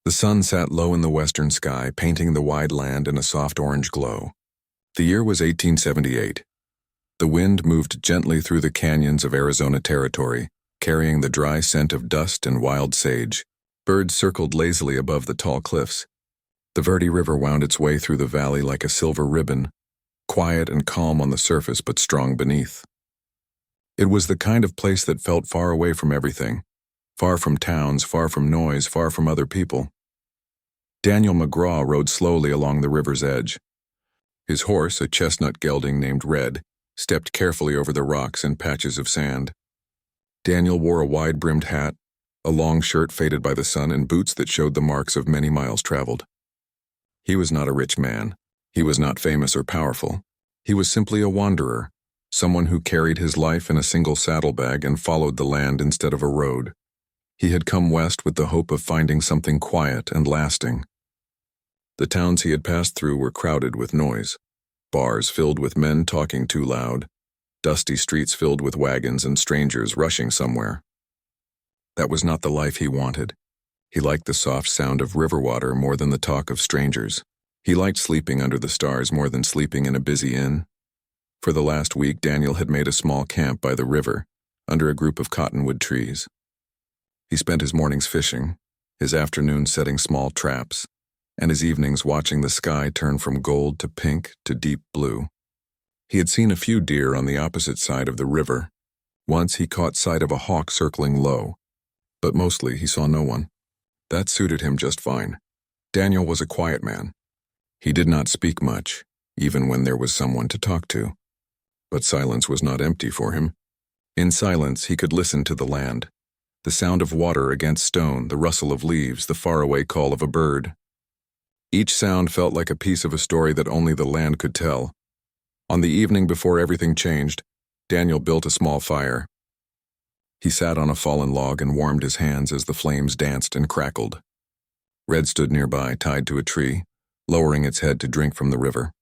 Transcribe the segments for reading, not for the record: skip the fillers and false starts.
The sun sat low in the western sky, painting the wide land in a soft orange glow. The year was 1878. The wind moved gently through the canyons of Arizona territory, carrying the dry scent of dust and wild sage. Birds circled lazily above the tall cliffs. The Verde River wound its way through the valley like a silver ribbon, quiet and calm on the surface but strong beneath. It was the kind of place that felt far away from everything, far from towns, far from noise, far from other people. Daniel McGraw rode slowly along the river's edge. His horse, a chestnut gelding named Red, stepped carefully over the rocks and patches of sand. Daniel wore a wide-brimmed hat, a long shirt faded by the sun, and boots that showed the marks of many miles traveled. He was not a rich man. He was not famous or powerful. He was simply a wanderer, someone who carried his life in a single saddlebag and followed the land instead of a road. He had come west with the hope of finding something quiet and lasting. The towns he had passed through were crowded with noise. Bars filled with men talking too loud, dusty streets filled with wagons and strangers rushing somewhere. That was not the life he wanted. He liked the soft sound of river water more than the talk of strangers. He liked sleeping under the stars more than sleeping in a busy inn. For the last week, Daniel had made a small camp by the river, under a group of cottonwood trees. He spent his mornings fishing, his afternoons setting small traps, and his evenings watching the sky turn from gold to pink to deep blue. He had seen a few deer on the opposite side of the river. Once he caught sight of a hawk circling low, but mostly he saw no one. That suited him just fine. Daniel was a quiet man. He did not speak much, even when there was someone to talk to. But silence was not empty for him. In silence, he could listen to the land, the sound of water against stone, the rustle of leaves, the faraway call of a bird. Each sound felt like a piece of a story that only the land could tell. On the evening before everything changed, Daniel built a small fire. He sat on a fallen log and warmed his hands as the flames danced and crackled. Red stood nearby, tied to a tree, lowering its head to drink from the river.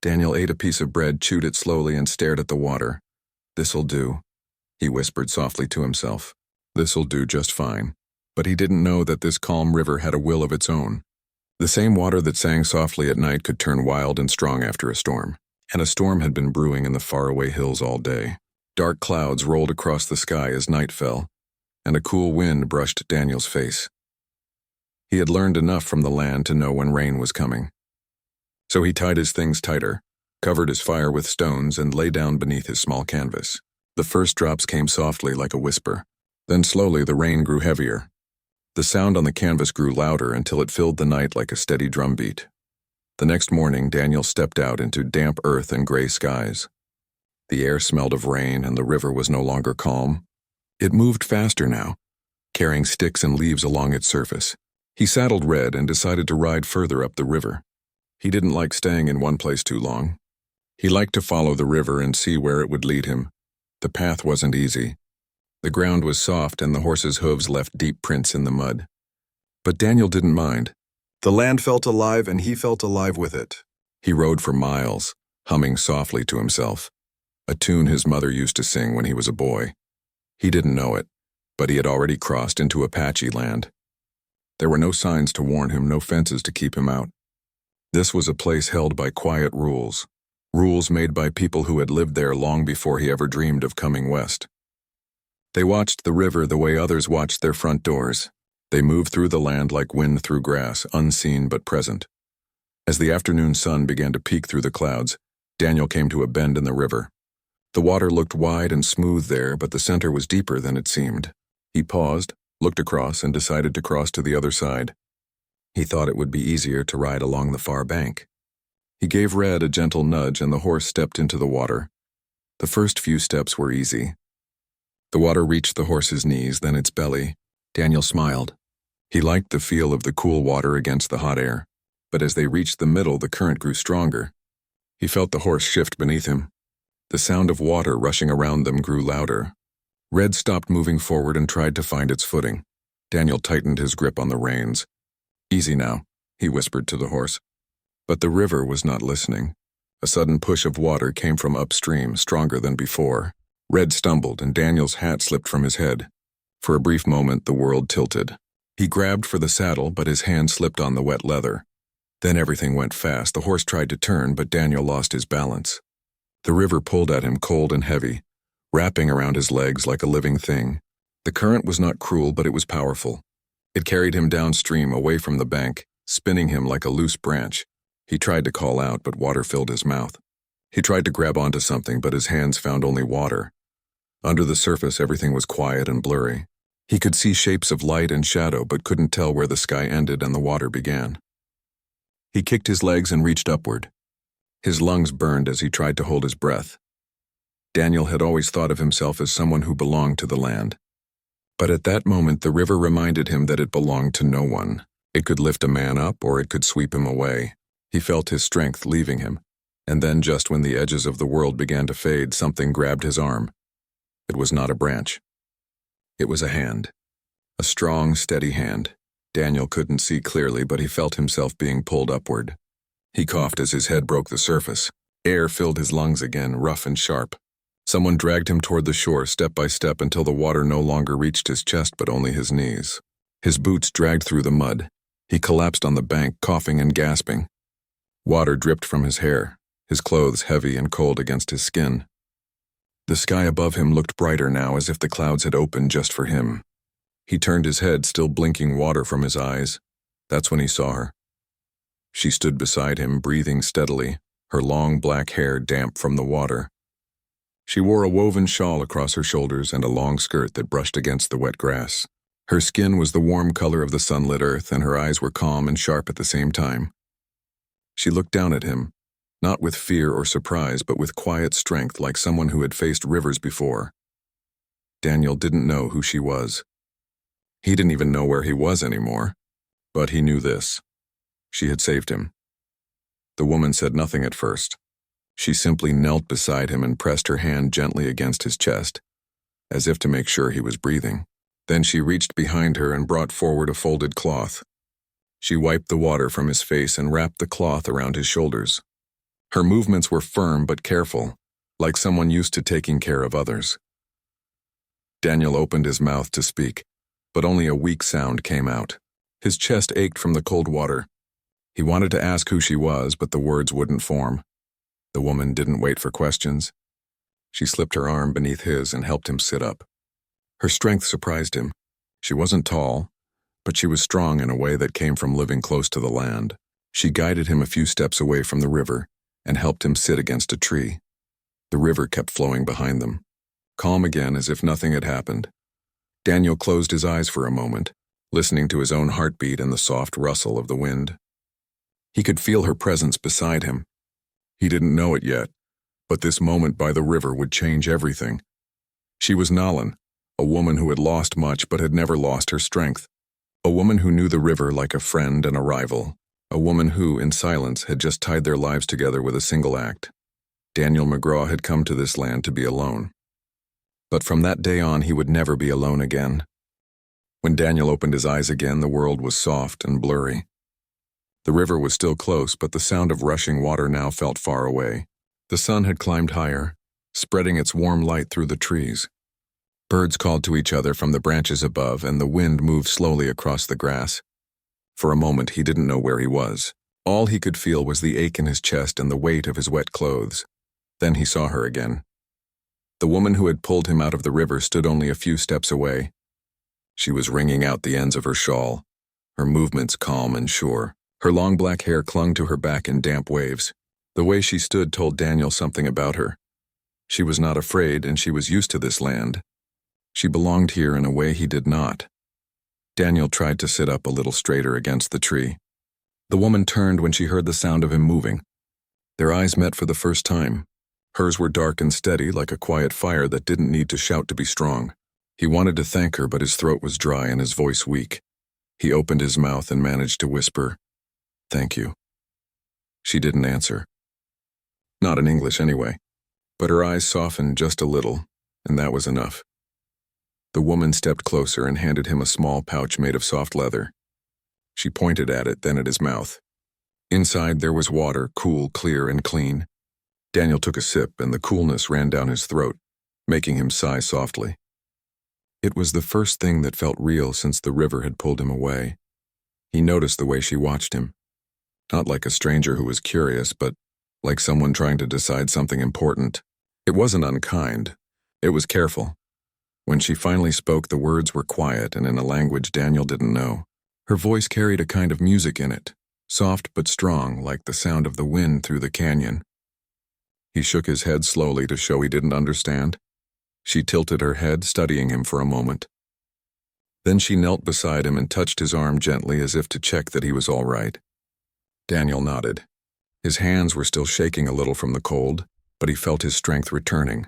Daniel ate a piece of bread, chewed it slowly, and stared at the water. "This'll do," he whispered softly to himself. "This'll do just fine." But he didn't know that this calm river had a will of its own. The same water that sang softly at night could turn wild and strong after a storm. And a storm had been brewing in the faraway hills all day. Dark clouds rolled across the sky as night fell, and a cool wind brushed Daniel's face. He had learned enough from the land to know when rain was coming. So he tied his things tighter, covered his fire with stones, and lay down beneath his small canvas. The first drops came softly like a whisper. Then slowly the rain grew heavier. The sound on the canvas grew louder until it filled the night like a steady drumbeat. The next morning, Daniel stepped out into damp earth and gray skies. The air smelled of rain, and the river was no longer calm. It moved faster now, carrying sticks and leaves along its surface. He saddled Red and decided to ride further up the river. He didn't like staying in one place too long. He liked to follow the river and see where it would lead him. The path wasn't easy. The ground was soft, and the horse's hooves left deep prints in the mud. But Daniel didn't mind. The land felt alive, and he felt alive with it. He rode for miles, humming softly to himself, a tune his mother used to sing when he was a boy. He didn't know it, but he had already crossed into Apache land. There were no signs to warn him, no fences to keep him out. This was a place held by quiet rules, rules made by people who had lived there long before he ever dreamed of coming west. They watched the river the way others watched their front doors. They moved through the land like wind through grass, unseen but present. As the afternoon sun began to peek through the clouds, Daniel came to a bend in the river. The water looked wide and smooth there, but the center was deeper than it seemed. He paused, looked across, and decided to cross to the other side. He thought it would be easier to ride along the far bank. He gave Red a gentle nudge, and the horse stepped into the water. The first few steps were easy. The water reached the horse's knees, then its belly. Daniel smiled. He liked the feel of the cool water against the hot air, but as they reached the middle, the current grew stronger. He felt the horse shift beneath him. The sound of water rushing around them grew louder. Red stopped moving forward and tried to find its footing. Daniel tightened his grip on the reins. "Easy now," he whispered to the horse. But the river was not listening. A sudden push of water came from upstream, stronger than before. Red stumbled, and Daniel's hat slipped from his head. For a brief moment, the world tilted. He grabbed for the saddle, but his hand slipped on the wet leather. Then everything went fast. The horse tried to turn, but Daniel lost his balance. The river pulled at him cold and heavy, wrapping around his legs like a living thing. The current was not cruel, but it was powerful. It carried him downstream, away from the bank, spinning him like a loose branch. He tried to call out, but water filled his mouth. He tried to grab onto something, but his hands found only water. Under the surface, everything was quiet and blurry. He could see shapes of light and shadow, but couldn't tell where the sky ended and the water began. He kicked his legs and reached upward. His lungs burned as he tried to hold his breath. Daniel had always thought of himself as someone who belonged to the land. But at that moment, the river reminded him that it belonged to no one. It could lift a man up, or it could sweep him away. He felt his strength leaving him. And then, just when the edges of the world began to fade, something grabbed his arm. It was not a branch. It was a hand. A strong, steady hand. Daniel couldn't see clearly, but he felt himself being pulled upward. He coughed as his head broke the surface. Air filled his lungs again, rough and sharp. Someone dragged him toward the shore, step by step, until the water no longer reached his chest but only his knees. His boots dragged through the mud. He collapsed on the bank, coughing and gasping. Water dripped from his hair, his clothes heavy and cold against his skin. The sky above him looked brighter now, as if the clouds had opened just for him. He turned his head, still blinking water from his eyes. That's when he saw her. She stood beside him, breathing steadily, her long black hair damp from the water. She wore a woven shawl across her shoulders and a long skirt that brushed against the wet grass. Her skin was the warm color of the sunlit earth, and her eyes were calm and sharp at the same time. She looked down at him, not with fear or surprise, but with quiet strength, like someone who had faced rivers before. Daniel didn't know who she was. He didn't even know where he was anymore. But he knew this. She had saved him. The woman said nothing at first. She simply knelt beside him and pressed her hand gently against his chest, as if to make sure he was breathing. Then she reached behind her and brought forward a folded cloth. She wiped the water from his face and wrapped the cloth around his shoulders. Her movements were firm but careful, like someone used to taking care of others. Daniel opened his mouth to speak, but only a weak sound came out. His chest ached from the cold water. He wanted to ask who she was, but the words wouldn't form. The woman didn't wait for questions. She slipped her arm beneath his and helped him sit up. Her strength surprised him. She wasn't tall, but she was strong in a way that came from living close to the land. She guided him a few steps away from the river and helped him sit against a tree. The river kept flowing behind them, calm again as if nothing had happened. Daniel closed his eyes for a moment, listening to his own heartbeat and the soft rustle of the wind. He could feel her presence beside him. He didn't know it yet, but this moment by the river would change everything. She was Nalan, a woman who had lost much but had never lost her strength. A woman who knew the river like a friend and a rival. A woman who, in silence, had just tied their lives together with a single act. Daniel McGraw had come to this land to be alone. But from that day on, he would never be alone again. When Daniel opened his eyes again, the world was soft and blurry. The river was still close, but the sound of rushing water now felt far away. The sun had climbed higher, spreading its warm light through the trees. Birds called to each other from the branches above, and the wind moved slowly across the grass. For a moment, he didn't know where he was. All he could feel was the ache in his chest and the weight of his wet clothes. Then he saw her again. The woman who had pulled him out of the river stood only a few steps away. She was wringing out the ends of her shawl, her movements calm and sure. Her long black hair clung to her back in damp waves. The way she stood told Daniel something about her. She was not afraid, and she was used to this land. She belonged here in a way he did not. Daniel tried to sit up a little straighter against the tree. The woman turned when she heard the sound of him moving. Their eyes met for the first time. Hers were dark and steady, like a quiet fire that didn't need to shout to be strong. He wanted to thank her, but his throat was dry and his voice weak. He opened his mouth and managed to whisper, "Thank you." She didn't answer. Not in English anyway. But her eyes softened just a little, and that was enough. The woman stepped closer and handed him a small pouch made of soft leather. She pointed at it, then at his mouth. Inside there was water, cool, clear, and clean. Daniel took a sip, and the coolness ran down his throat, making him sigh softly. It was the first thing that felt real since the river had pulled him away. He noticed the way she watched him. Not like a stranger who was curious, but like someone trying to decide something important. It wasn't unkind. It was careful. When she finally spoke, the words were quiet and in a language Daniel didn't know. Her voice carried a kind of music in it, soft but strong, like the sound of the wind through the canyon. He shook his head slowly to show he didn't understand. She tilted her head, studying him for a moment. Then she knelt beside him and touched his arm gently as if to check that he was all right. Daniel nodded. His hands were still shaking a little from the cold, but he felt his strength returning.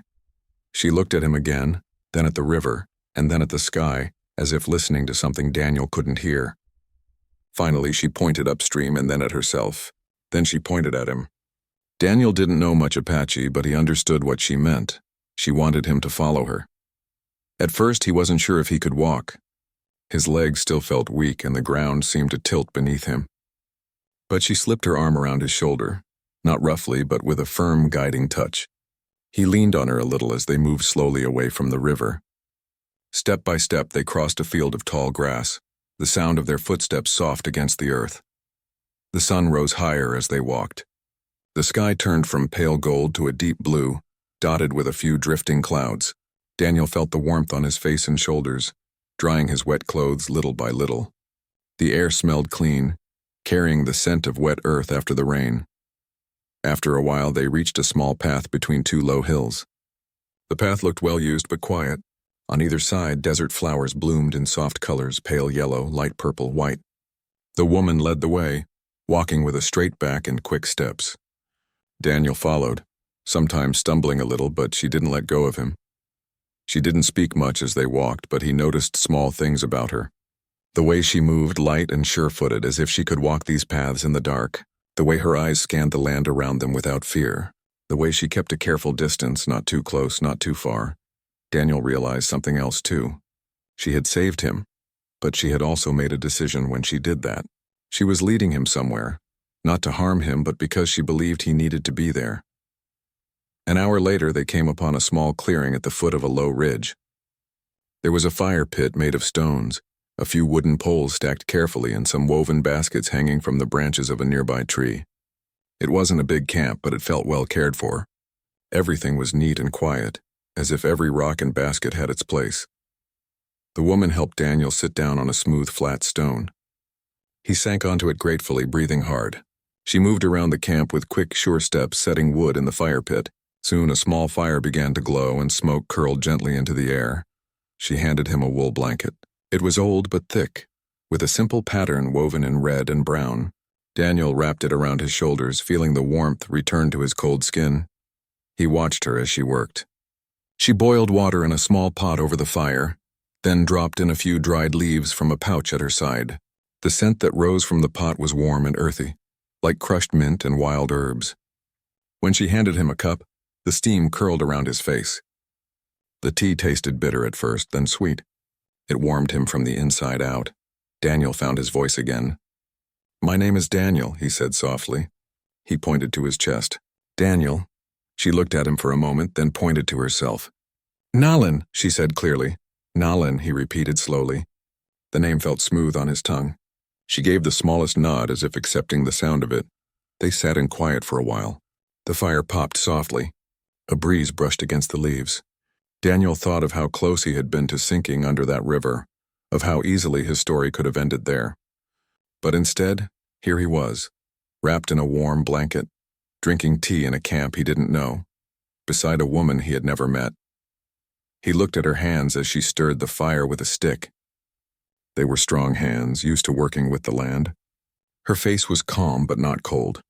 She looked at him again, then at the river, and then at the sky, as if listening to something Daniel couldn't hear. Finally, she pointed upstream and then at herself. Then she pointed at him. Daniel didn't know much Apache, but he understood what she meant. She wanted him to follow her. At first, he wasn't sure if he could walk. His legs still felt weak and the ground seemed to tilt beneath him. But she slipped her arm around his shoulder, not roughly, but with a firm, guiding touch. He leaned on her a little as they moved slowly away from the river. Step by step, they crossed a field of tall grass, the sound of their footsteps soft against the earth. The sun rose higher as they walked. The sky turned from pale gold to a deep blue, dotted with a few drifting clouds. Daniel felt the warmth on his face and shoulders, drying his wet clothes little by little. The air smelled clean, carrying the scent of wet earth after the rain. After a while, they reached a small path between two low hills. The path looked well used but quiet. On either side, desert flowers bloomed in soft colors, pale yellow, light purple, white. The woman led the way, walking with a straight back and quick steps. Daniel followed, sometimes stumbling a little, but she didn't let go of him. She didn't speak much as they walked, but he noticed small things about her. The way she moved, light and sure-footed, as if she could walk these paths in the dark. The way her eyes scanned the land around them without fear. The way she kept a careful distance, not too close, not too far. Daniel realized something else too. She had saved him, but she had also made a decision when she did that. She was leading him somewhere, not to harm him, but because she believed he needed to be there. An hour later, they came upon a small clearing at the foot of a low ridge. There was a fire pit made of stones, a few wooden poles stacked carefully, and some woven baskets hanging from the branches of a nearby tree. It wasn't a big camp, but it felt well cared for. Everything was neat and quiet, as if every rock and basket had its place. The woman helped Daniel sit down on a smooth, flat stone. He sank onto it gratefully, breathing hard. She moved around the camp with quick, sure steps, setting wood in the fire pit. Soon a small fire began to glow and smoke curled gently into the air. She handed him a wool blanket. It was old but thick, with a simple pattern woven in red and brown. Daniel wrapped it around his shoulders, feeling the warmth return to his cold skin. He watched her as she worked. She boiled water in a small pot over the fire, then dropped in a few dried leaves from a pouch at her side. The scent that rose from the pot was warm and earthy, like crushed mint and wild herbs. When she handed him a cup, the steam curled around his face. The tea tasted bitter at first, then sweet. It warmed him from the inside out. Daniel found his voice again. "My name is Daniel," he said softly. He pointed to his chest. "Daniel." She looked at him for a moment, then pointed to herself. "Nalin," she said clearly. "Nalin," he repeated slowly. The name felt smooth on his tongue. She gave the smallest nod as if accepting the sound of it. They sat in quiet for a while. The fire popped softly. A breeze brushed against the leaves. Daniel thought of how close he had been to sinking under that river, of how easily his story could have ended there. But instead, here he was, wrapped in a warm blanket, drinking tea in a camp he didn't know, beside a woman he had never met. He looked at her hands as she stirred the fire with a stick. They were strong hands, used to working with the land. Her face was calm but not cold.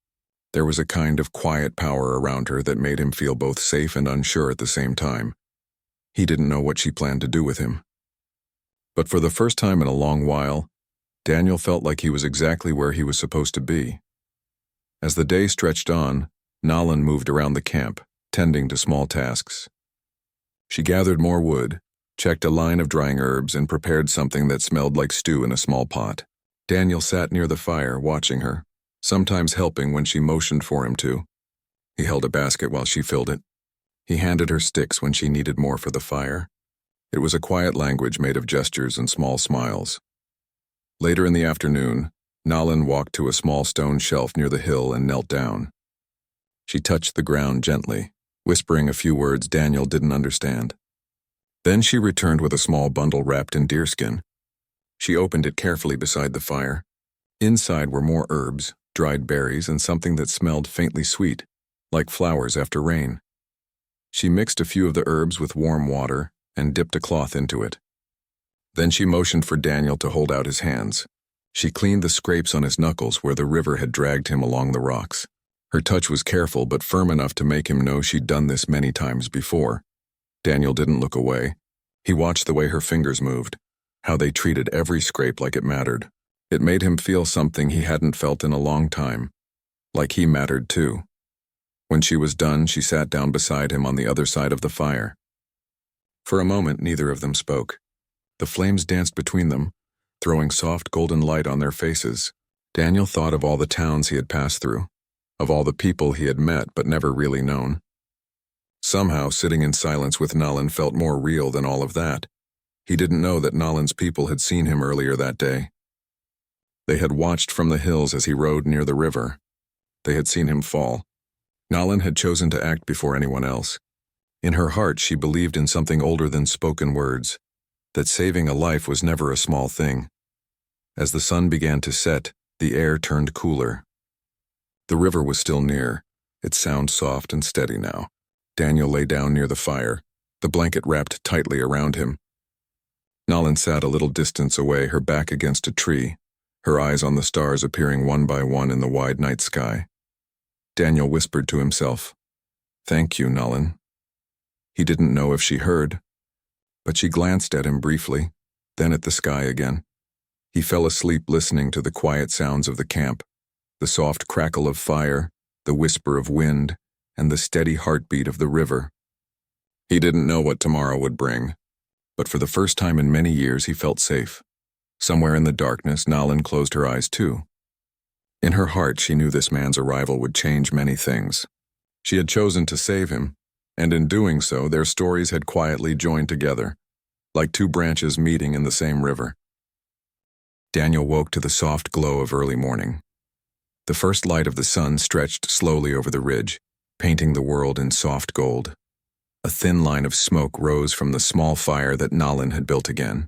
There was a kind of quiet power around her that made him feel both safe and unsure at the same time. He didn't know what she planned to do with him. But for the first time in a long while, Daniel felt like he was exactly where he was supposed to be. As the day stretched on, Nalin moved around the camp, tending to small tasks. She gathered more wood, checked a line of drying herbs, and prepared something that smelled like stew in a small pot. Daniel sat near the fire, watching her, sometimes helping when she motioned for him to. He held a basket while she filled it. He handed her sticks when she needed more for the fire. It was a quiet language made of gestures and small smiles. Later in the afternoon, Nalin walked to a small stone shelf near the hill and knelt down. She touched the ground gently, whispering a few words Daniel didn't understand. Then she returned with a small bundle wrapped in deerskin. She opened it carefully beside the fire. Inside were more herbs, dried berries, and something that smelled faintly sweet, like flowers after rain. She mixed a few of the herbs with warm water and dipped a cloth into it. Then she motioned for Daniel to hold out his hands. She cleaned the scrapes on his knuckles where the river had dragged him along the rocks. Her touch was careful but firm enough to make him know she'd done this many times before. Daniel didn't look away. He watched the way her fingers moved, how they treated every scrape like it mattered. It made him feel something he hadn't felt in a long time, like he mattered too. When she was done, she sat down beside him on the other side of the fire. For a moment, neither of them spoke. The flames danced between them, throwing soft golden light on their faces. Daniel thought of all the towns he had passed through, of all the people he had met but never really known. Somehow, sitting in silence with Nalin felt more real than all of that. He didn't know that Nalin's people had seen him earlier that day. They had watched from the hills as he rode near the river. They had seen him fall. Nalin had chosen to act before anyone else. In her heart, she believed in something older than spoken words, that saving a life was never a small thing. As the sun began to set, the air turned cooler. The river was still near, its sound soft and steady now. Daniel lay down near the fire, the blanket wrapped tightly around him. Nalin sat a little distance away, her back against a tree, her eyes on the stars appearing one by one in the wide night sky. Daniel whispered to himself, "Thank you, Nalin." He didn't know if she heard, but she glanced at him briefly, then at the sky again. He fell asleep listening to the quiet sounds of the camp, the soft crackle of fire, the whisper of wind, and the steady heartbeat of the river. He didn't know what tomorrow would bring, but for the first time in many years he felt safe. Somewhere in the darkness, Nalin closed her eyes too. In her heart, she knew this man's arrival would change many things. She had chosen to save him, and in doing so, their stories had quietly joined together, like two branches meeting in the same river. Daniel woke to the soft glow of early morning. The first light of the sun stretched slowly over the ridge, painting the world in soft gold. A thin line of smoke rose from the small fire that Nalin had built again.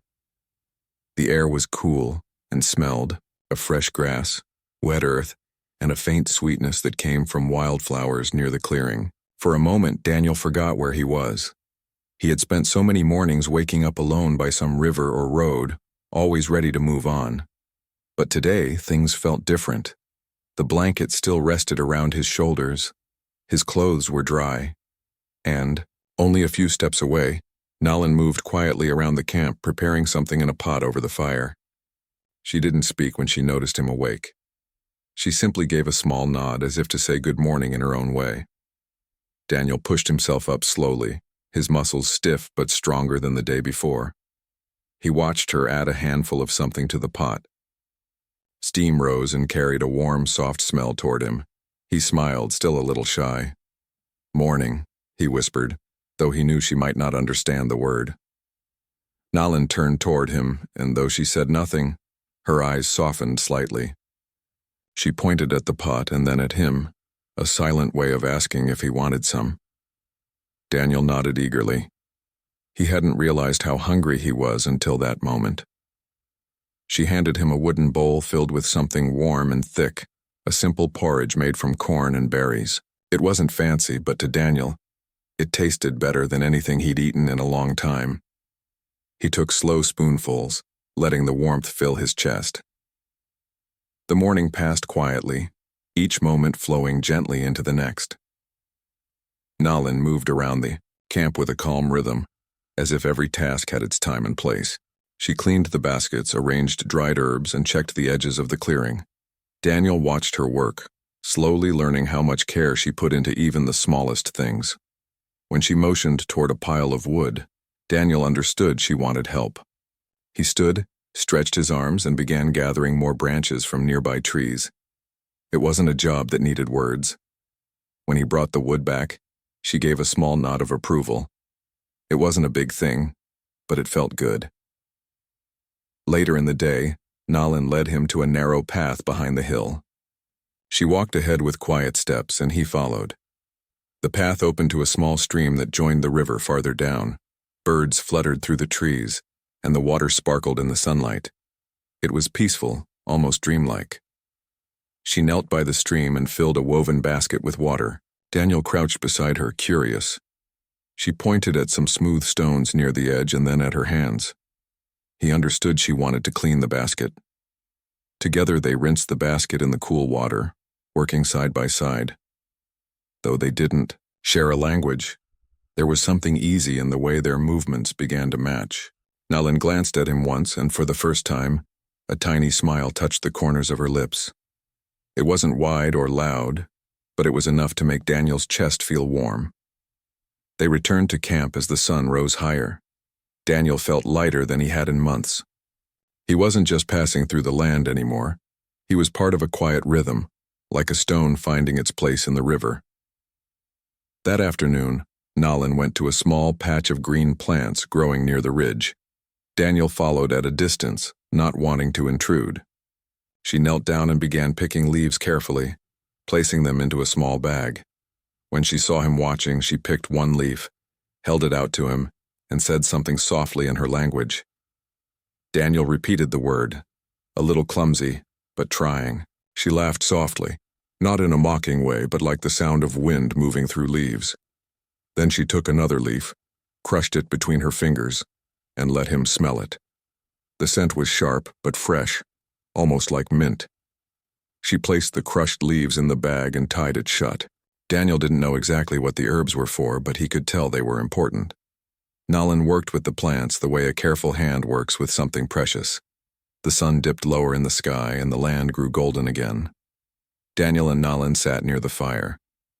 The air was cool and smelled of fresh grass, wet earth, and a faint sweetness that came from wildflowers near the clearing. For a moment, Daniel forgot where he was. He had spent so many mornings waking up alone by some river or road, always ready to move on. But today, things felt different. The blanket still rested around his shoulders. His clothes were dry. And, only a few steps away, Nalin moved quietly around the camp, preparing something in a pot over the fire. She didn't speak when she noticed him awake. She simply gave a small nod as if to say good morning in her own way. Daniel pushed himself up slowly, his muscles stiff but stronger than the day before. He watched her add a handful of something to the pot. Steam rose and carried a warm, soft smell toward him. He smiled, still a little shy. "Morning," he whispered, though he knew she might not understand the word. Nalin turned toward him, and though she said nothing, her eyes softened slightly. She pointed at the pot and then at him, a silent way of asking if he wanted some. Daniel nodded eagerly. He hadn't realized how hungry he was until that moment. She handed him a wooden bowl filled with something warm and thick, a simple porridge made from corn and berries. It wasn't fancy, but to Daniel, it tasted better than anything he'd eaten in a long time. He took slow spoonfuls, letting the warmth fill his chest. The morning passed quietly, each moment flowing gently into the next. Nalin moved around the camp with a calm rhythm, as if every task had its time and place. She cleaned the baskets, arranged dried herbs, and checked the edges of the clearing. Daniel watched her work, slowly learning how much care she put into even the smallest things. When she motioned toward a pile of wood, Daniel understood she wanted help. He stood, stretched his arms, and began gathering more branches from nearby trees. It wasn't a job that needed words. When he brought the wood back, she gave a small nod of approval. It wasn't a big thing, but it felt good. Later in the day, Nalin led him to a narrow path behind the hill. She walked ahead with quiet steps, and he followed. The path opened to a small stream that joined the river farther down. Birds fluttered through the trees, and the water sparkled in the sunlight. It was peaceful, almost dreamlike. She knelt by the stream and filled a woven basket with water. Daniel crouched beside her, curious. She pointed at some smooth stones near the edge and then at her hands. He understood she wanted to clean the basket. Together they rinsed the basket in the cool water, working side by side. Though they didn't share a language, there was something easy in the way their movements began to match. Nalin glanced at him once, and for the first time, a tiny smile touched the corners of her lips. It wasn't wide or loud, but it was enough to make Daniel's chest feel warm. They returned to camp as the sun rose higher. Daniel felt lighter than he had in months. He wasn't just passing through the land anymore. He was part of a quiet rhythm, like a stone finding its place in the river. That afternoon, Nalin went to a small patch of green plants growing near the ridge. Daniel followed at a distance, not wanting to intrude. She knelt down and began picking leaves carefully, placing them into a small bag. When she saw him watching, she picked one leaf, held it out to him, and said something softly in her language. Daniel repeated the word, a little clumsy, but trying. She laughed softly, not in a mocking way, but like the sound of wind moving through leaves. Then she took another leaf, crushed it between her fingers, and let him smell it. The scent was sharp but fresh, almost like mint. She placed the crushed leaves in the bag and tied it shut. Daniel didn't know exactly what the herbs were for, but he could tell they were important. Nalin worked with the plants the way a careful hand works with something precious. The sun dipped lower in the sky and the land grew golden again. Daniel and Nalin sat near the fire.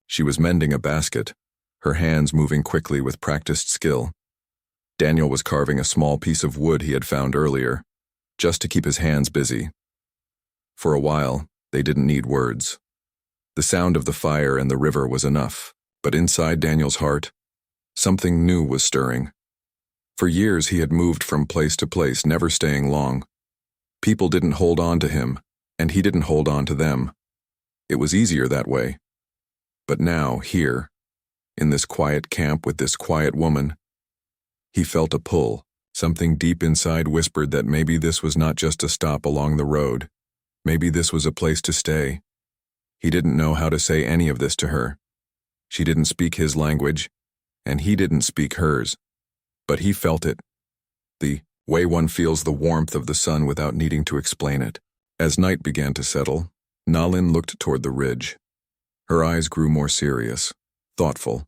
She was mending a basket, her hands moving quickly with practiced skill. Daniel was carving a small piece of wood he had found earlier, just to keep his hands busy. For a while, they didn't need words. The sound of the fire and the river was enough, but inside Daniel's heart, something new was stirring. For years he had moved from place to place, never staying long. People didn't hold on to him, and he didn't hold on to them. It was easier that way. But now, here, in this quiet camp with this quiet woman, he felt a pull. Something deep inside whispered that maybe this was not just a stop along the road. Maybe this was a place to stay. He didn't know how to say any of this to her. She didn't speak his language, and he didn't speak hers. But he felt it. The way one feels the warmth of the sun without needing to explain it. As night began to settle, Nalin looked toward the ridge. Her eyes grew more serious, thoughtful.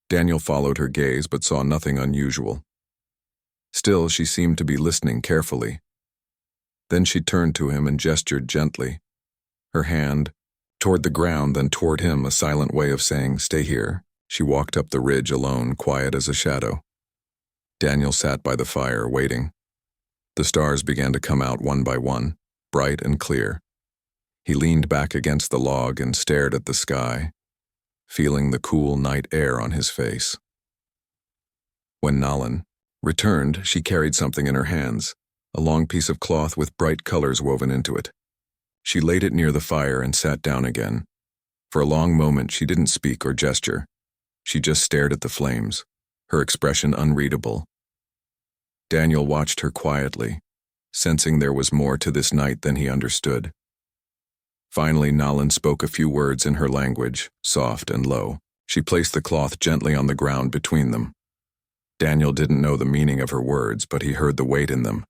Daniel followed her gaze but saw nothing unusual. Still, she seemed to be listening carefully. Then she turned to him and gestured gently, her hand toward the ground, then toward him, a silent way of saying, "Stay here." She walked up the ridge alone, quiet as a shadow. Daniel sat by the fire, waiting. The stars began to come out one by one, bright and clear. He leaned back against the log and stared at the sky, feeling the cool night air on his face. When Nalin returned, she carried something in her hands, a long piece of cloth with bright colors woven into it. She laid it near the fire and sat down again. For a long moment she didn't speak or gesture. She just stared at the flames, her expression unreadable. Daniel watched her quietly, sensing there was more to this night than he understood. Finally, Nalin spoke a few words in her language, soft and low. She placed the cloth gently on the ground between them. Daniel didn't know the meaning of her words, but he heard the weight in them.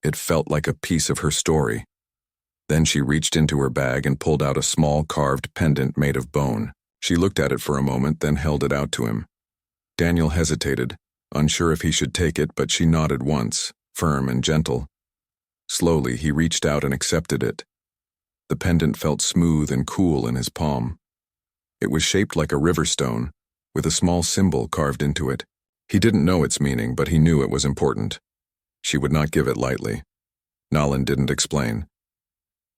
It felt like a piece of her story. Then she reached into her bag and pulled out a small carved pendant made of bone. She looked at it for a moment, then held it out to him. Daniel hesitated, unsure if he should take it, but she nodded once, firm and gentle. Slowly, he reached out and accepted it. The pendant felt smooth and cool in his palm. It was shaped like a river stone, with a small symbol carved into it. He didn't know its meaning, but he knew it was important. She would not give it lightly. Nalin didn't explain.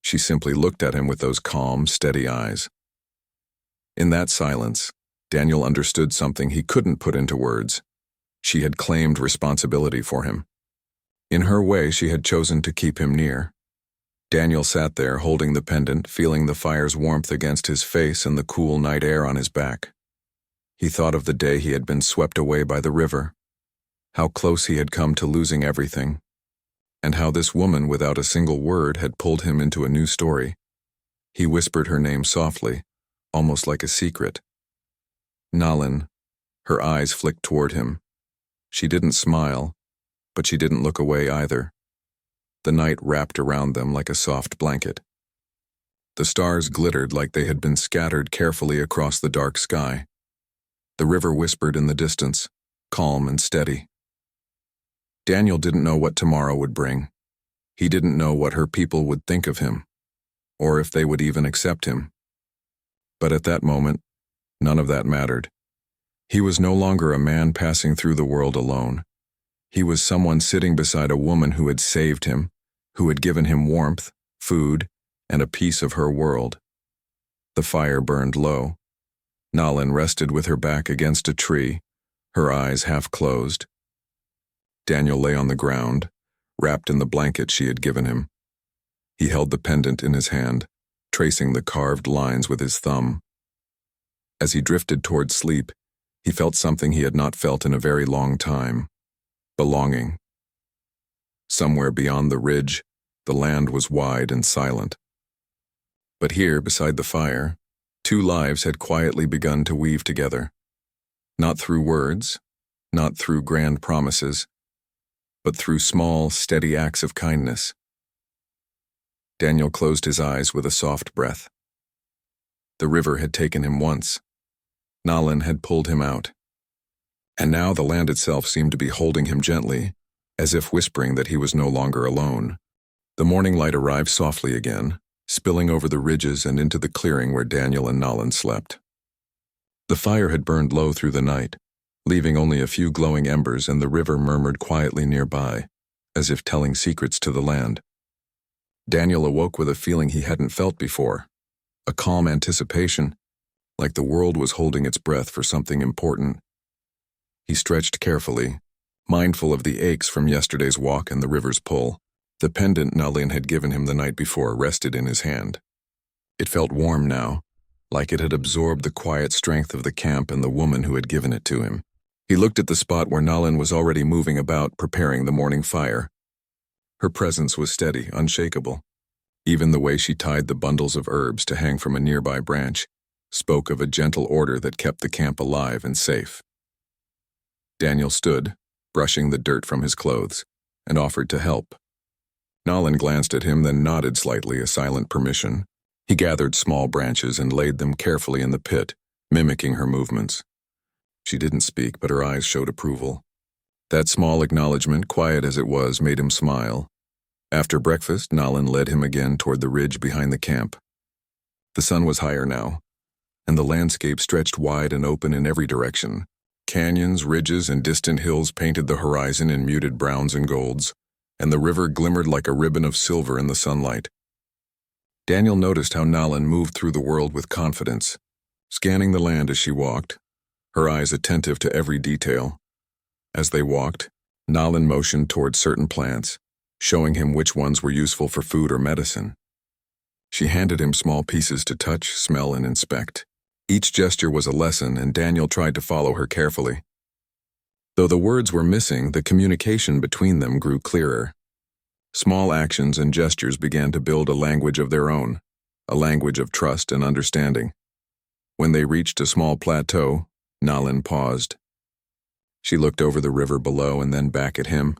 She simply looked at him with those calm, steady eyes. In that silence, Daniel understood something he couldn't put into words. She had claimed responsibility for him. In her way, she had chosen to keep him near. Daniel sat there, holding the pendant, feeling the fire's warmth against his face and the cool night air on his back. He thought of the day he had been swept away by the river, how close he had come to losing everything, and how this woman, without a single word, had pulled him into a new story. He whispered her name softly, almost like a secret. Nalin. Her eyes flicked toward him. She didn't smile, but she didn't look away either. The night wrapped around them like a soft blanket. The stars glittered like they had been scattered carefully across the dark sky. The river whispered in the distance, calm and steady. Daniel didn't know what tomorrow would bring. He didn't know what her people would think of him, or if they would even accept him. But at that moment, none of that mattered. He was no longer a man passing through the world alone. He was someone sitting beside a woman who had saved him, who had given him warmth, food, and a piece of her world. The fire burned low. Nalin rested with her back against a tree, her eyes half closed. Daniel lay on the ground, wrapped in the blanket she had given him. He held the pendant in his hand, tracing the carved lines with his thumb. As he drifted toward sleep, he felt something he had not felt in a very long time: belonging. Somewhere beyond the ridge, the land was wide and silent. But here, beside the fire, two lives had quietly begun to weave together. Not through words, not through grand promises, but through small, steady acts of kindness. Daniel closed his eyes with a soft breath. The river had taken him once. Nalin had pulled him out. And now the land itself seemed to be holding him gently, as if whispering that he was no longer alone. The morning light arrived softly again, spilling over the ridges and into the clearing where Daniel and Nalin slept. The fire had burned low through the night, leaving only a few glowing embers, and the river murmured quietly nearby, as if telling secrets to the land. Daniel awoke with a feeling he hadn't felt before, a calm anticipation, like the world was holding its breath for something important. He stretched carefully, mindful of the aches from yesterday's walk and the river's pull. The pendant Nalin had given him the night before rested in his hand. It felt warm now, like it had absorbed the quiet strength of the camp and the woman who had given it to him. He looked at the spot where Nalin was already moving about, preparing the morning fire. Her presence was steady, unshakable. Even the way she tied the bundles of herbs to hang from a nearby branch spoke of a gentle order that kept the camp alive and safe. Daniel stood, brushing the dirt from his clothes, and offered to help. Nalin glanced at him, then nodded slightly, a silent permission. He gathered small branches and laid them carefully in the pit, mimicking her movements. She didn't speak, but her eyes showed approval. That small acknowledgement, quiet as it was, made him smile. After breakfast, Nalin led him again toward the ridge behind the camp. The sun was higher now, and the landscape stretched wide and open in every direction. Canyons, ridges, and distant hills painted the horizon in muted browns and golds, and the river glimmered like a ribbon of silver in the sunlight. Daniel noticed how Nalin moved through the world with confidence, scanning the land as she walked, her eyes attentive to every detail. As they walked, Nalin motioned toward certain plants, showing him which ones were useful for food or medicine. She handed him small pieces to touch, smell, and inspect. Each gesture was a lesson, and Daniel tried to follow her carefully. Though the words were missing, the communication between them grew clearer. Small actions and gestures began to build a language of their own, a language of trust and understanding. When they reached a small plateau, Nalin paused. She looked over the river below and then back at him.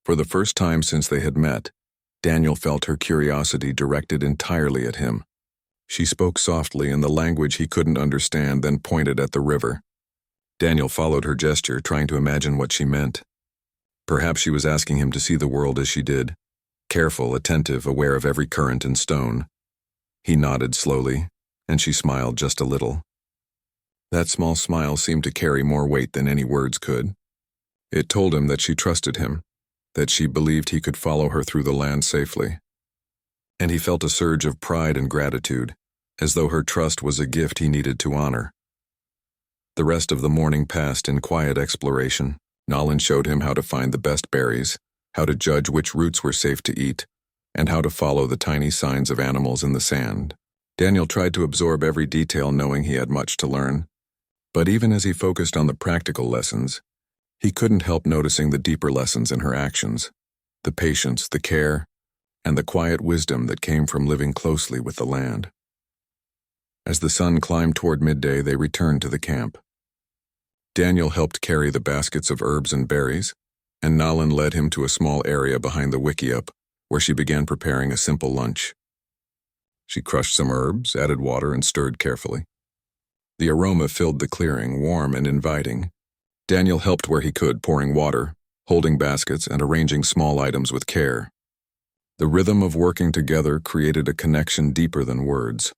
For the first time since they had met, Daniel felt her curiosity directed entirely at him. She spoke softly in the language he couldn't understand, then pointed at the river. Daniel followed her gesture, trying to imagine what she meant. Perhaps she was asking him to see the world as she did, careful, attentive, aware of every current and stone. He nodded slowly, and she smiled just a little. That small smile seemed to carry more weight than any words could. It told him that she trusted him, that she believed he could follow her through the land safely. And he felt a surge of pride and gratitude, as though her trust was a gift he needed to honor. The rest of the morning passed in quiet exploration. Nolan showed him how to find the best berries, how to judge which roots were safe to eat, and how to follow the tiny signs of animals in the sand. Daniel tried to absorb every detail, knowing he had much to learn. But even as he focused on the practical lessons, he couldn't help noticing the deeper lessons in her actions, the patience, the care, and the quiet wisdom that came from living closely with the land. As the sun climbed toward midday, they returned to the camp. Daniel helped carry the baskets of herbs and berries, and Nolan led him to a small area behind the wickiup, where she began preparing a simple lunch. She crushed some herbs, added water, and stirred carefully. The aroma filled the clearing, warm and inviting. Daniel helped where he could, pouring water, holding baskets, and arranging small items with care. The rhythm of working together created a connection deeper than words.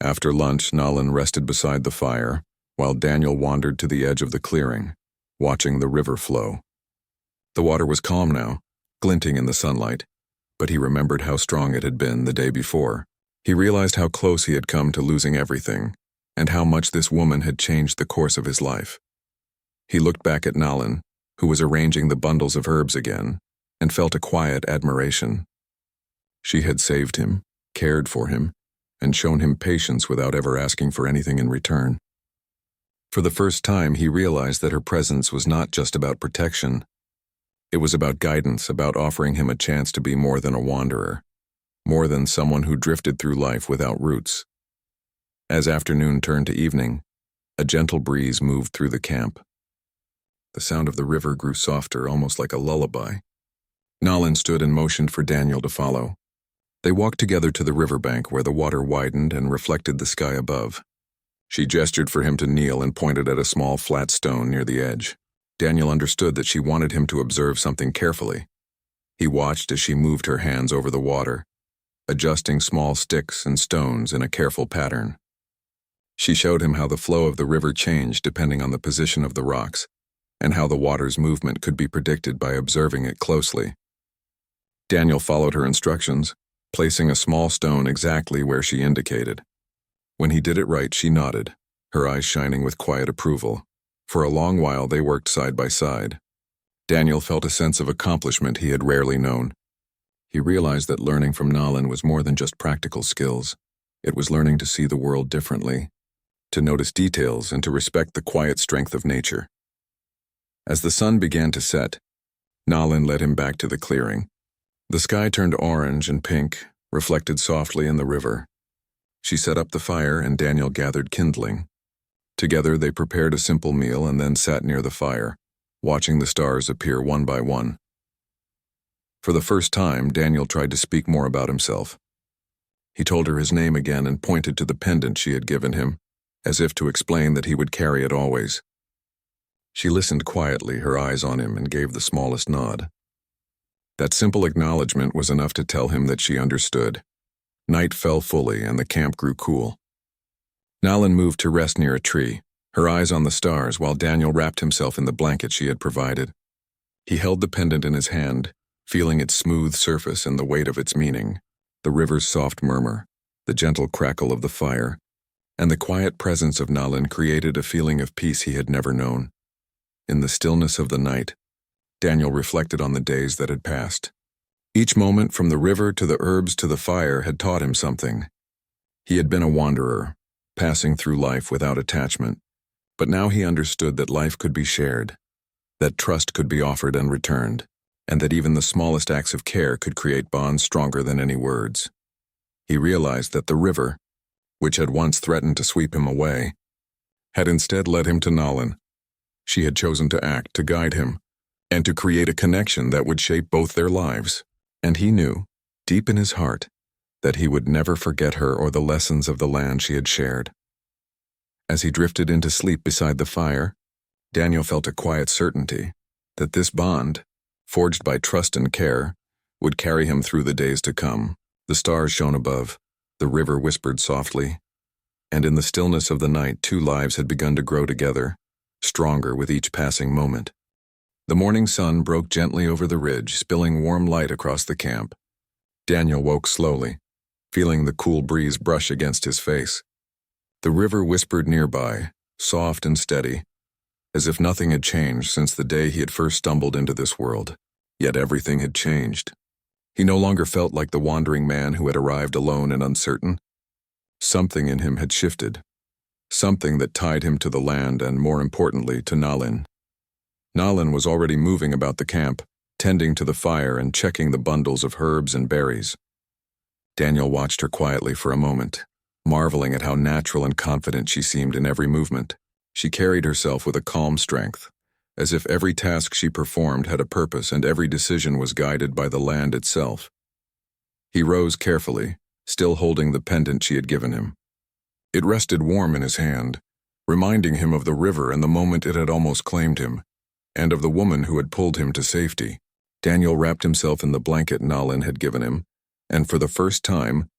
After lunch, Nolan rested beside the fire, while Daniel wandered to the edge of the clearing, watching the river flow. The water was calm now, glinting in the sunlight, but he remembered how strong it had been the day before. He realized how close he had come to losing everything, and how much this woman had changed the course of his life. He looked back at Nolan, who was arranging the bundles of herbs again, and felt a quiet admiration. She had saved him, cared for him, and shown him patience without ever asking for anything in return. For the first time, he realized that her presence was not just about protection. It was about guidance, about offering him a chance to be more than a wanderer, more than someone who drifted through life without roots. As afternoon turned to evening, a gentle breeze moved through the camp. The sound of the river grew softer, almost like a lullaby. Nolan stood and motioned for Daniel to follow. They walked together to the riverbank, where the water widened and reflected the sky above. She gestured for him to kneel and pointed at a small flat stone near the edge. Daniel understood that she wanted him to observe something carefully. He watched as she moved her hands over the water, adjusting small sticks and stones in a careful pattern. She showed him how the flow of the river changed depending on the position of the rocks, and how the water's movement could be predicted by observing it closely. Daniel followed her instructions, placing a small stone exactly where she indicated. When he did it right, she nodded, her eyes shining with quiet approval. For a long while, they worked side by side. Daniel felt a sense of accomplishment he had rarely known. He realized that learning from Nolan was more than just practical skills. It was learning to see the world differently, to notice details, and to respect the quiet strength of nature. As the sun began to set, Nolan led him back to the clearing. The sky turned orange and pink, reflected softly in the river. She set up the fire, and Daniel gathered kindling. Together they prepared a simple meal and then sat near the fire, watching the stars appear one by one. For the first time, Daniel tried to speak more about himself. He told her his name again and pointed to the pendant she had given him, as if to explain that he would carry it always. She listened quietly, her eyes on him, and gave the smallest nod. That simple acknowledgement was enough to tell him that she understood. Night fell fully, and the camp grew cool. Nolan moved to rest near a tree, her eyes on the stars, while Daniel wrapped himself in the blanket she had provided. He held the pendant in his hand, feeling its smooth surface and the weight of its meaning, the river's soft murmur, the gentle crackle of the fire, and the quiet presence of Nolan created a feeling of peace he had never known. In the stillness of the night, Daniel reflected on the days that had passed. Each moment, from the river to the herbs to the fire, had taught him something. He had been a wanderer, passing through life without attachment, but now he understood that life could be shared, that trust could be offered and returned, and that even the smallest acts of care could create bonds stronger than any words. He realized that the river, which had once threatened to sweep him away, had instead led him to Nolan. She had chosen to act, to guide him, and to create a connection that would shape both their lives. And he knew, deep in his heart, that he would never forget her or the lessons of the land she had shared. As he drifted into sleep beside the fire, Daniel felt a quiet certainty that this bond, forged by trust and care, would carry him through the days to come. The stars shone above, the river whispered softly, and in the stillness of the night, two lives had begun to grow together, stronger with each passing moment. The morning sun broke gently over the ridge, spilling warm light across the camp. Daniel woke slowly, feeling the cool breeze brush against his face. The river whispered nearby, soft and steady, as if nothing had changed since the day he had first stumbled into this world. Yet everything had changed. He no longer felt like the wandering man who had arrived alone and uncertain. Something in him had shifted. Something that tied him to the land and, more importantly, to Nalin. Nalin was already moving about the camp, tending to the fire and checking the bundles of herbs and berries. Daniel watched her quietly for a moment, marveling at how natural and confident she seemed in every movement. She carried herself with a calm strength, as if every task she performed had a purpose and every decision was guided by the land itself. He rose carefully, still holding the pendant she had given him. It rested warm in his hand, reminding him of the river and the moment it had almost claimed him, and of the woman who had pulled him to safety. Daniel wrapped himself in the blanket Nalin had given him, and for the first time,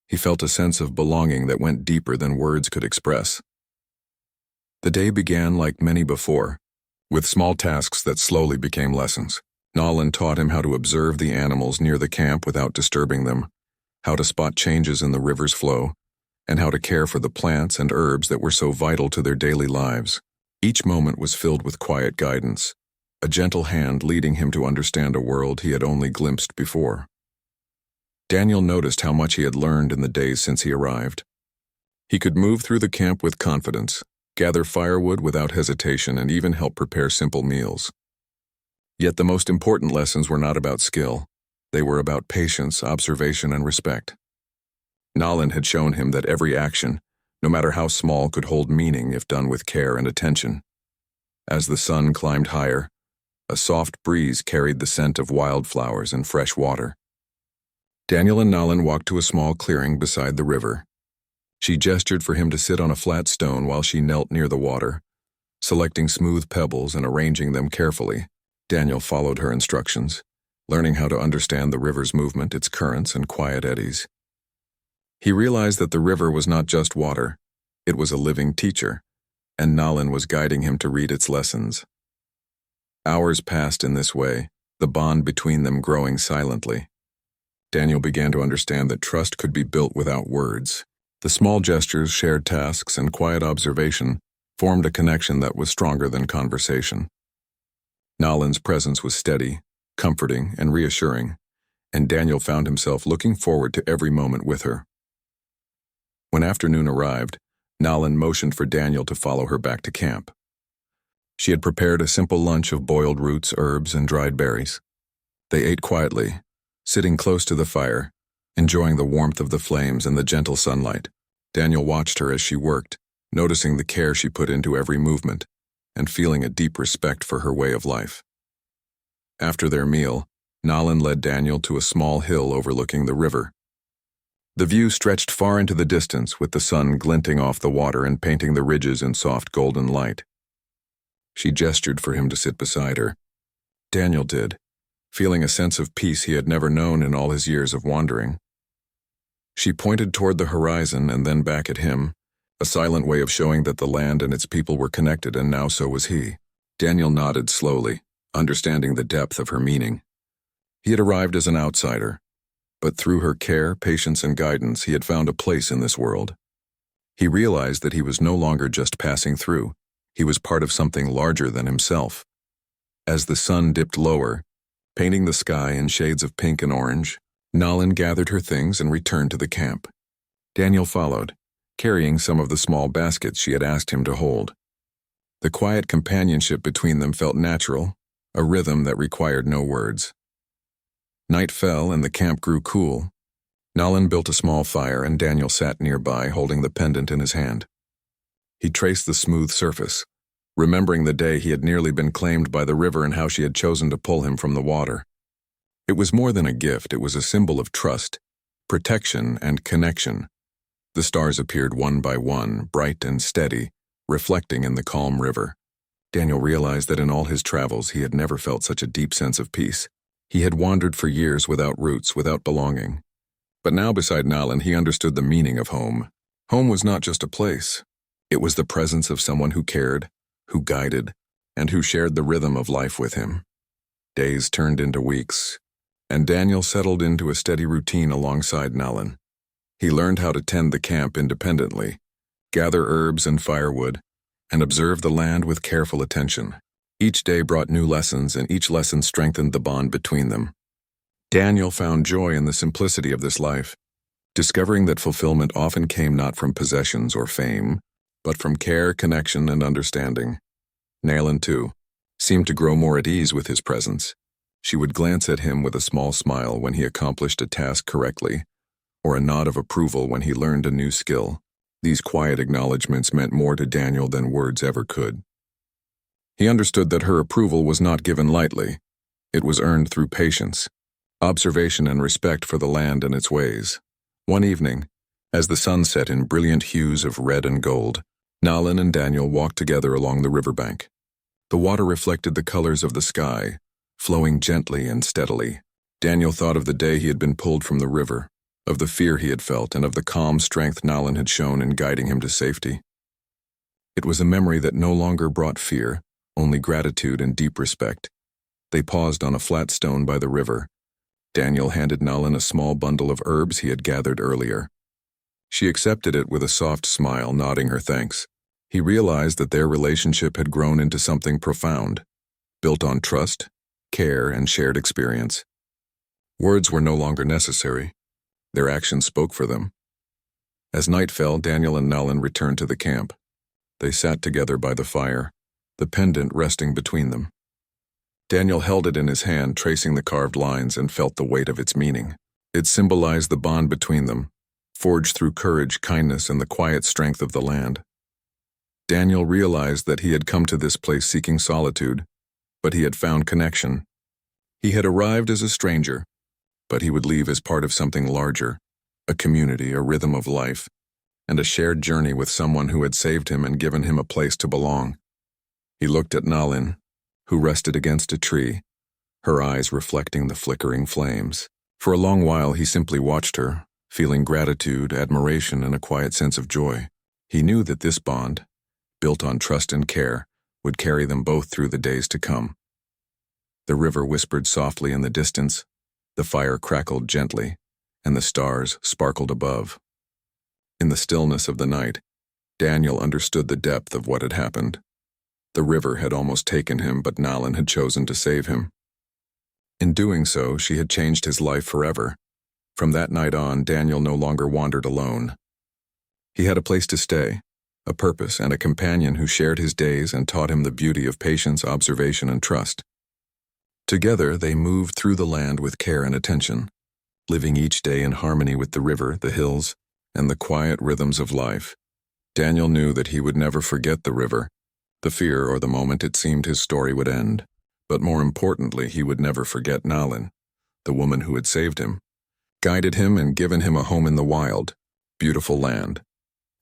he felt a sense of belonging that went deeper than words could express. The day began like many before, with small tasks that slowly became lessons. Nalin taught him how to observe the animals near the camp without disturbing them, how to spot changes in the river's flow, and how to care for the plants and herbs that were so vital to their daily lives. Each moment was filled with quiet guidance, a gentle hand leading him to understand a world he had only glimpsed before. Daniel noticed how much he had learned in the days since he arrived. He could move through the camp with confidence, gather firewood without hesitation, and even help prepare simple meals. Yet the most important lessons were not about skill. They were about patience, observation, and respect. Nalin had shown him that every action, no matter how small, could hold meaning if done with care and attention. As the sun climbed higher, a soft breeze carried the scent of wildflowers and fresh water. Daniel and Nalin walked to a small clearing beside the river. She gestured for him to sit on a flat stone while she knelt near the water, selecting smooth pebbles and arranging them carefully. Daniel followed her instructions, learning how to understand the river's movement, its currents, and quiet eddies. He realized that the river was not just water, it was a living teacher, and Nalin was guiding him to read its lessons. Hours passed in this way, the bond between them growing silently. Daniel began to understand that trust could be built without words. The small gestures, shared tasks, and quiet observation formed a connection that was stronger than conversation. Nalin's presence was steady, comforting, and reassuring, and Daniel found himself looking forward to every moment with her. When afternoon arrived, Nalin motioned for Daniel to follow her back to camp. She had prepared a simple lunch of boiled roots, herbs, and dried berries. They ate quietly, sitting close to the fire, enjoying the warmth of the flames and the gentle sunlight. Daniel watched her as she worked, noticing the care she put into every movement, and feeling a deep respect for her way of life. After their meal, Nalin led Daniel to a small hill overlooking the river. The view stretched far into the distance, with the sun glinting off the water and painting the ridges in soft golden light. She gestured for him to sit beside her. Daniel did, feeling a sense of peace he had never known in all his years of wandering. She pointed toward the horizon and then back at him, a silent way of showing that the land and its people were connected, and now so was he. Daniel nodded slowly, understanding the depth of her meaning. He had arrived as an outsider, but through her care, patience, and guidance, he had found a place in this world. He realized that he was no longer just passing through. He was part of something larger than himself. As the sun dipped lower, painting the sky in shades of pink and orange, Nalin gathered her things and returned to the camp. Daniel followed, carrying some of the small baskets she had asked him to hold. The quiet companionship between them felt natural, a rhythm that required no words. Night fell and the camp grew cool. Nalin built a small fire and Daniel sat nearby, holding the pendant in his hand. He traced the smooth surface, remembering the day he had nearly been claimed by the river and how she had chosen to pull him from the water. It was more than a gift, it was a symbol of trust, protection, and connection. The stars appeared one by one, bright and steady, reflecting in the calm river. Daniel realized that in all his travels he had never felt such a deep sense of peace. He had wandered for years without roots, without belonging. But now beside Nalin he understood the meaning of home. Home was not just a place. It was the presence of someone who cared, who guided, and who shared the rhythm of life with him. Days turned into weeks, and Daniel settled into a steady routine alongside Nalin. He learned how to tend the camp independently, gather herbs and firewood, and observed the land with careful attention. Each day brought new lessons, and each lesson strengthened the bond between them. Daniel found joy in the simplicity of this life, discovering that fulfillment often came not from possessions or fame, but from care, connection, and understanding. Nayland, too, seemed to grow more at ease with his presence. She would glance at him with a small smile when he accomplished a task correctly, or a nod of approval when he learned a new skill. These quiet acknowledgments meant more to Daniel than words ever could. He understood that her approval was not given lightly. It was earned through patience, observation, and respect for the land and its ways. One evening, as the sun set in brilliant hues of red and gold, Nayland and Daniel walked together along the riverbank. The water reflected the colors of the sky, flowing gently and steadily. Daniel thought of the day he had been pulled from the river, of the fear he had felt, and of the calm strength Nayland had shown in guiding him to safety. It was a memory that no longer brought fear, only gratitude and deep respect. They paused on a flat stone by the river. Daniel handed Nayland a small bundle of herbs he had gathered earlier. She accepted it with a soft smile, nodding her thanks. He realized that their relationship had grown into something profound, built on trust, care, and shared experience. Words were no longer necessary. Their actions spoke for them. As night fell, Daniel and Nayland returned to the camp. They sat together by the fire, the pendant resting between them. Daniel held it in his hand, tracing the carved lines, and felt the weight of its meaning. It symbolized the bond between them, forged through courage, kindness, and the quiet strength of the land. Daniel realized that he had come to this place seeking solitude, but he had found connection. He had arrived as a stranger, but he would leave as part of something larger, a community, a rhythm of life, and a shared journey with someone who had saved him and given him a place to belong. He looked at Nayland, who rested against a tree, her eyes reflecting the flickering flames. For a long while he simply watched her, feeling gratitude, admiration, and a quiet sense of joy. He knew that this bond, built on trust and care, would carry them both through the days to come. The river whispered softly in the distance, the fire crackled gently, and the stars sparkled above. In the stillness of the night, Daniel understood the depth of what had happened. The river had almost taken him, but Nayland had chosen to save him. In doing so, she had changed his life forever. From that night on, Daniel no longer wandered alone. He had a place to stay, a purpose, and a companion who shared his days and taught him the beauty of patience, observation, and trust. Together, they moved through the land with care and attention, living each day in harmony with the river, the hills, and the quiet rhythms of life. Daniel knew that he would never forget the river, the fear or the moment it seemed his story would end. But more importantly, he would never forget Nayland, the woman who had saved him, guided him, and given him a home in the wild, beautiful land.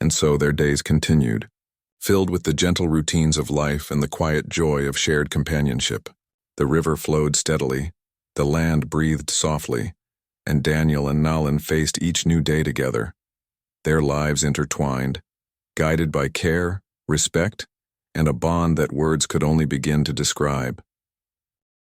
And so their days continued, filled with the gentle routines of life and the quiet joy of shared companionship. The river flowed steadily, the land breathed softly, and Daniel and Nayland faced each new day together, their lives intertwined, guided by care, respect, and a bond that words could only begin to describe.